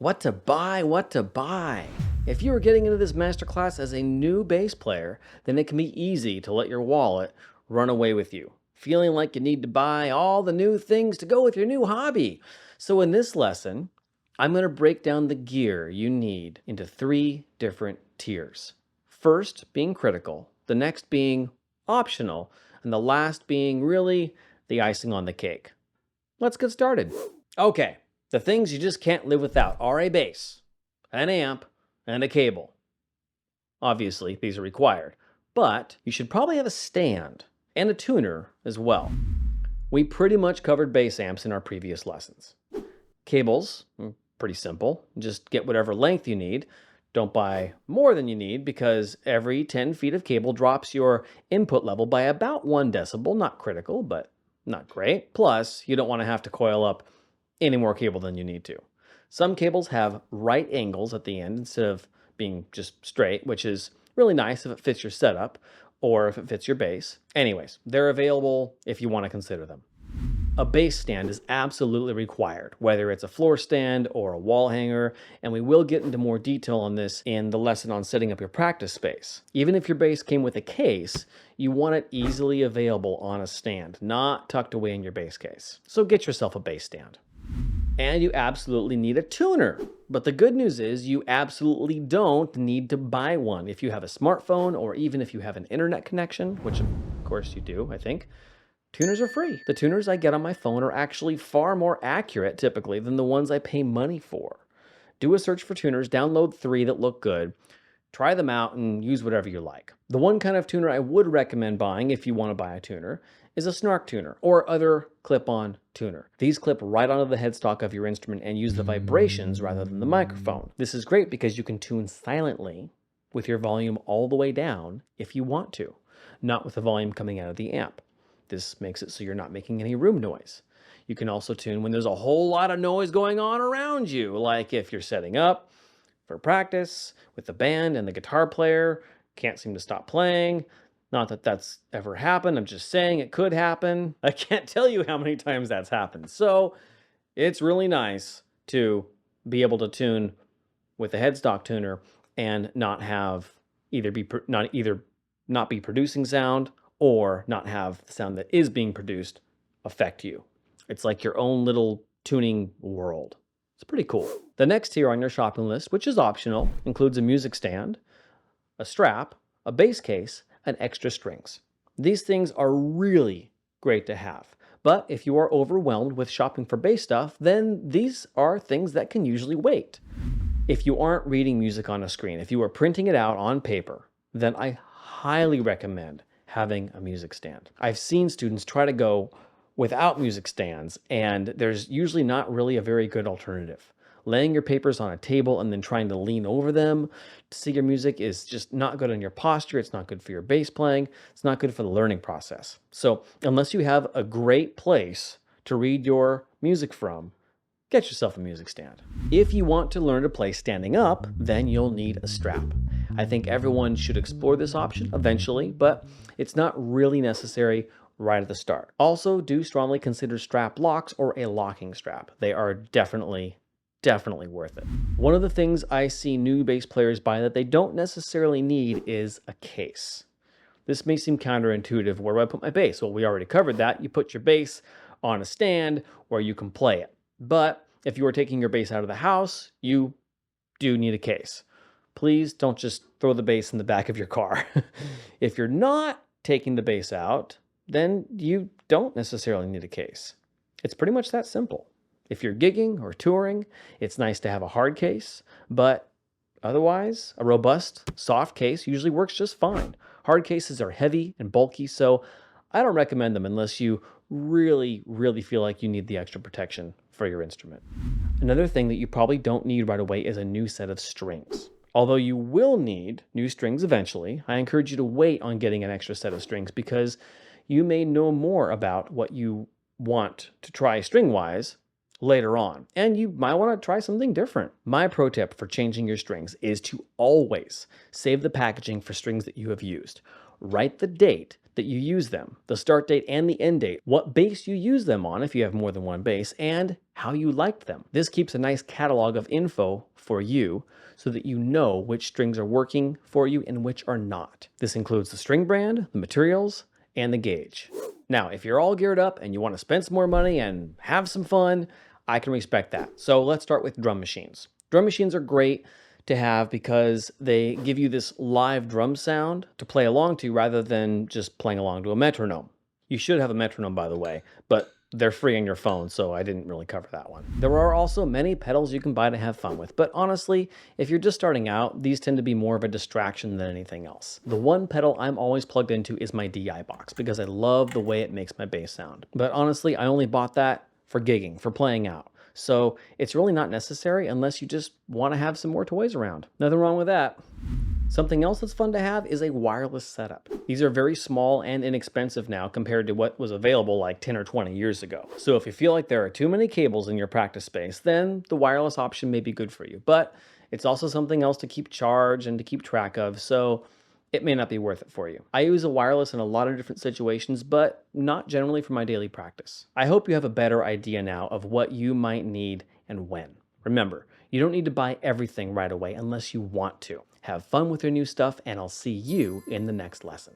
What to buy, what to buy. If you are getting into this masterclass as a new bass player, then it can be easy to let your wallet run away with you, feeling like you need to buy all the new things to go with your new hobby. So in this lesson, I'm going to break down the gear you need into 3 different tiers. First being critical, the next being optional, and the last being really the icing on the cake. Let's get started. Okay. The things you just can't live without are a bass, an amp, and a cable. Obviously, these are required, but you should probably have a stand and a tuner as well. We pretty much covered bass amps in our previous lessons. Cables, pretty simple. Just get whatever length you need. Don't buy more than you need because every 10 feet of cable drops your input level by about 1 decibel. Not critical, but not great. Plus, you don't want to have to coil up any more cable than you need to. Some cables have right angles at the end instead of being just straight, which is really nice if it fits your setup or if it fits your bass. Anyways, they're available if you want to consider them. A bass stand is absolutely required, whether it's a floor stand or a wall hanger, and we will get into more detail on this in the lesson on setting up your practice space. Even if your bass came with a case, you want it easily available on a stand, not tucked away in your bass case. So get yourself a bass stand. And you absolutely need a tuner. But the good news is you absolutely don't need to buy one. If you have a smartphone or even if you have an internet connection, which of course you do, I think, tuners are free. The tuners I get on my phone are actually far more accurate typically than the ones I pay money for. Do a search for tuners, download 3 that look good, try them out and use whatever you like. The one kind of tuner I would recommend buying if you want to buy a tuner is a snark tuner or other clip-on tuner. These clip right onto the headstock of your instrument and use the vibrations rather than the microphone. This is great because you can tune silently with your volume all the way down if you want to, not with the volume coming out of the amp. This makes it so you're not making any room noise. You can also tune when there's a whole lot of noise going on around you, like if you're setting up for practice with the band and the guitar player can't seem to stop playing. Not that that's ever happened. I'm just saying it could happen. I can't tell you how many times that's happened. So it's really nice to be able to tune with a headstock tuner and not have not be producing sound or not have the sound that is being produced affect you. It's like your own little tuning world. It's pretty cool. The next tier on your shopping list, which is optional, includes a music stand, a strap, a bass case, and extra strings. These things are really great to have. But if you are overwhelmed with shopping for bass stuff, then these are things that can usually wait. If you aren't reading music on a screen, if you are printing it out on paper, then I highly recommend having a music stand. I've seen students try to go without music stands, and there's usually not really a very good alternative. Laying your papers on a table and then trying to lean over them to see your music is just not good on your posture. It's not good for your bass playing. It's not good for the learning process. So unless you have a great place to read your music from, get yourself a music stand. If you want to learn to play standing up, then you'll need a strap. I think everyone should explore this option eventually, but it's not really necessary right at the start. Also, do strongly consider strap locks or a locking strap. They are definitely worth it. One of the things I see new bass players buy that they don't necessarily need is a case. This may seem counterintuitive. Where do I put my bass? Well, we already covered that. You put your bass on a stand where you can play it. But if you are taking your bass out of the house, you do need a case. Please don't just throw the bass in the back of your car. If you're not taking the bass out, then you don't necessarily need a case. It's pretty much that simple. If you're gigging or touring, it's nice to have a hard case, but otherwise, a robust, soft case usually works just fine. Hard cases are heavy and bulky, so I don't recommend them unless you really feel like you need the extra protection for your instrument. Another thing that you probably don't need right away is a new set of strings. Although you will need new strings eventually, I encourage you to wait on getting an extra set of strings because you may know more about what you want to try string-wise later on, and you might want to try something different. My pro tip for changing your strings is to always save the packaging for strings that you have used. Write the date that you use them, the start date and the end date, what bass you use them on if you have more than one bass, and how you liked them. This keeps a nice catalog of info for you so that you know which strings are working for you and which are not. This includes the string brand, the materials, and the gauge. Now, if you're all geared up and you want to spend some more money and have some fun, I can respect that. So let's start with drum machines. Drum machines are great to have because they give you this live drum sound to play along to rather than just playing along to a metronome. You should have a metronome, by the way, but they're free on your phone, so I didn't really cover that one. There are also many pedals you can buy to have fun with, but honestly, if you're just starting out, these tend to be more of a distraction than anything else. The one pedal I'm always plugged into is my DI box because I love the way it makes my bass sound. But honestly, I only bought that for gigging, for playing out. So it's really not necessary unless you just want to have some more toys around. Nothing wrong with that. Something else that's fun to have is a wireless setup. These are very small and inexpensive now compared to what was available like 10 or 20 years ago. So if you feel like there are too many cables in your practice space, then the wireless option may be good for you. But it's also something else to keep charged and to keep track of, so it may not be worth it for you. I use a wireless in a lot of different situations, but not generally for my daily practice. I hope you have a better idea now of what you might need and when. Remember, you don't need to buy everything right away unless you want to. Have fun with your new stuff, and I'll see you in the next lesson.